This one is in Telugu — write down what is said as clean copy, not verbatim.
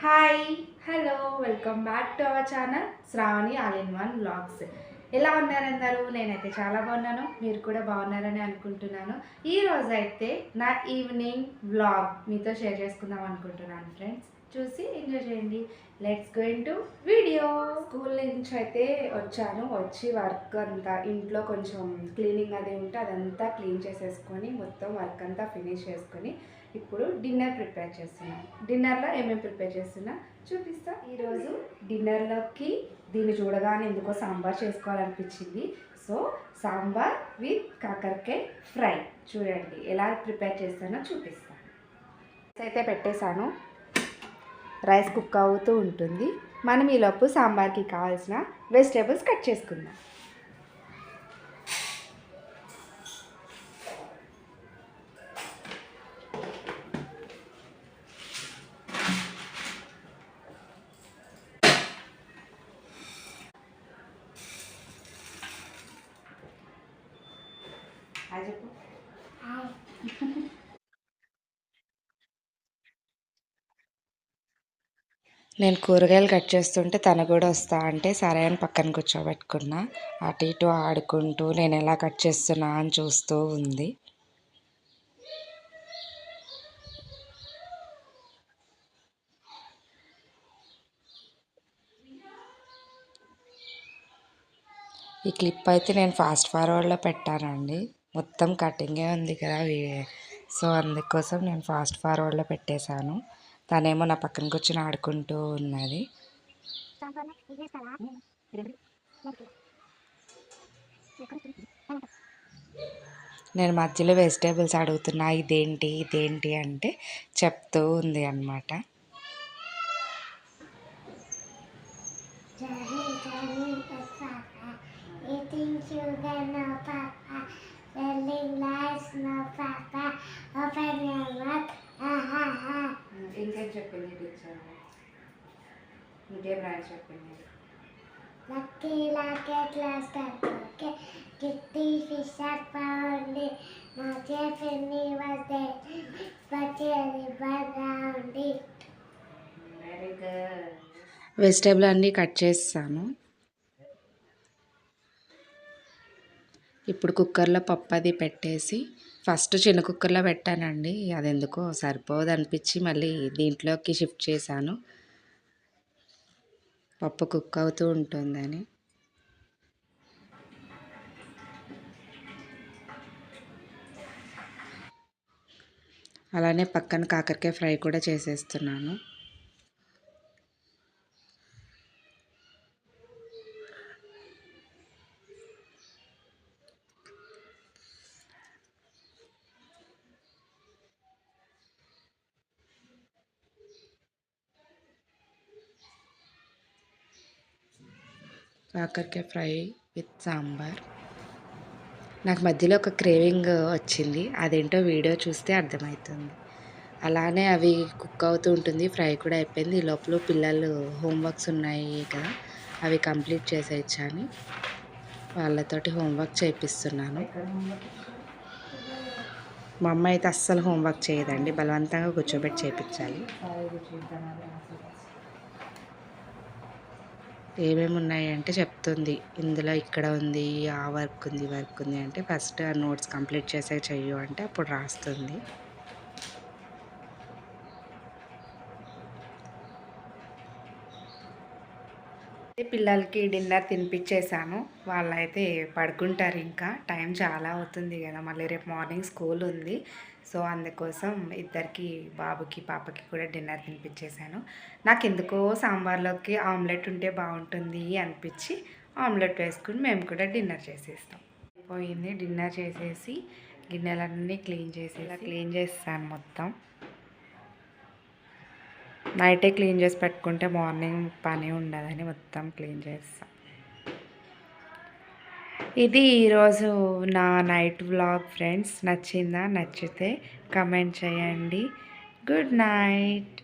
Hi hello welcome back to our channel Sravani all in one vlogs. ఎలా ఉన్నారందరూ? నేనైతే చాలా బాగున్నాను, మీరు కూడా బాగున్నారని అనుకుంటున్నాను. ఈరోజు అయితే నా ఈవినింగ్ వ్లాగ్ మీతో షేర్ చేసుకుందాం అనుకుంటున్నాను ఫ్రెండ్స్. చూసి ఎంజాయ్ చేయండి. Let's go in to video. School నుంచి అయితే వచ్చాను. వచ్చి వర్క్ అంతా ఇంట్లో కొంచెం క్లీనింగ్ అది ఉంటే అదంతా క్లీన్ చేసేసుకొని మొత్తం వర్క్ అంతా ఫినిష్ చేసుకొని ఇప్పుడు డిన్నర్ ప్రిపేర్ చేస్తున్నాను. డిన్నర్లో ఏమేమి ప్రిపేర్ చేస్తున్నా చూపిస్తా. ఈరోజు డిన్నర్లోకి దీన్ని చూడగానే ఎందుకో సాంబార్ చేసుకోవాలనిపించింది. సో సాంబార్ విత్ కాకరకాయ ఫ్రై చూడండి ఎలా ప్రిపేర్ చేస్తానో చూపిస్తాను. అయితే పెట్టేశాను, రైస్ కుక్ అవుతూ ఉంటుంది. మనం ఈలోపు సాంబార్కి కావాల్సిన వెజిటేబుల్స్ కట్ చేసుకుందాం. నేను కూరగాయలు కట్ చేస్తుంటే తను కూడా వస్తా అంటే సరే అని పక్కన కూర్చోబెట్టుకున్నా. అటు ఇటు ఆడుకుంటూ నేను ఎలా కట్ చేస్తున్నా అని చూస్తూ ఉంది. ఈ క్లిప్ అయితే నేను ఫాస్ట్ ఫార్వర్డ్లో పెట్టానండి. మొత్తం కటింగే ఉంది కదా, సో అందుకోసం నేను ఫాస్ట్ ఫార్వర్డ్లో పెట్టేశాను. తనేమో నా పక్కన కూర్చొని ఆడుకుంటూ ఉన్నది. నేను మధ్యలో వెజిటేబుల్స్ అడుగుతున్నా, ఇదేంటి ఇదేంటి అంటే చెప్తూ ఉంది అన్నమాట. ఇంకేం చెప్పింది టీచర్? ఇంకేం రాయి చెప్పింది? లక్కీ లాకే క్లాస్ ఓకే కిట్టి ఫిషర్ పౌండ్ నా చెఫిని వస్తే పచేది బరౌండి. Very good. వెజిటేబుల్ అన్నీ కట్ చేస్తాను. ఇప్పుడు కుక్కర్లో పప్పు అది పెట్టేసి ఫస్ట్ చిన్న కుక్కర్లో పెట్టానండి. అది ఎందుకో సరిపోదు అనిపించి మళ్ళీ దీంట్లోకి షిఫ్ట్ చేశాను, పప్పు కుక్ అవుతూ ఉంటుందని. అలానే పక్కన కాకరకాయ ఫ్రై కూడా చేసేస్తున్నాను. కాకరకాయ ఫ్రై విత్ సాంబార్. నాకు మధ్యలో ఒక క్రేవింగ్ వచ్చింది, అదేంటో వీడియో చూస్తే అర్థమవుతుంది. అలానే అవి కుక్ అవుతూ ఉంటుంది, ఫ్రై కూడా అయిపోయింది. ఈ లోపల పిల్లలు హోంవర్క్స్ ఉన్నాయి కదా, అవి కంప్లీట్ చేసేయచ్చని వాళ్ళతోటి హోంవర్క్ చేయిస్తున్నాను. మా అమ్మ అయితే అస్సలు హోంవర్క్ చేయదండి, బలవంతంగా కూర్చోబెట్టి చేయించాలి. ఏమేమి ఉన్నాయంటే చెప్తుంది, ఇందులో ఇక్కడ ఉంది, ఆ వర్క్ ఉంది, వర్క్ ఉంది అంటే ఫస్ట్ ఆ నోట్స్ కంప్లీట్ చేసే చెయ్యు అంటే అప్పుడు రాస్తుంది. పిల్లలకి డిన్నర్ తినిపించేసాను, వాళ్ళైతే పడుకుంటారు. ఇంకా టైం చాలా అవుతుంది కదా, మళ్ళీ రేపు మార్నింగ్ స్కూల్ ఉంది. సో అందుకోసం ఇద్దరికి, బాబుకి పాపకి కూడా డిన్నర్ తినిపించేసాను. నాకు ఎందుకో సాంబార్లోకి ఆమ్లెట్ ఉంటే బాగుంటుంది అనిపించి ఆమ్లెట్ వేసుకుని మేము కూడా డిన్నర్ చేసేస్తాం. పోయింది, డిన్నర్ చేసేసి గిన్నెలన్నీ క్లీన్ చేస్తాను మొత్తం. నైటే క్లీన్ చేసి పెట్టుకుంటే మార్నింగ్ పని ఉండదని మొత్తం క్లీన్ చేస్తాను. ఇది ఈరోజు నా నైట్ వ్లాగ్ ఫ్రెండ్స్. నచ్చిందా? నచ్చితే కమెంట్ చేయండి. Good night.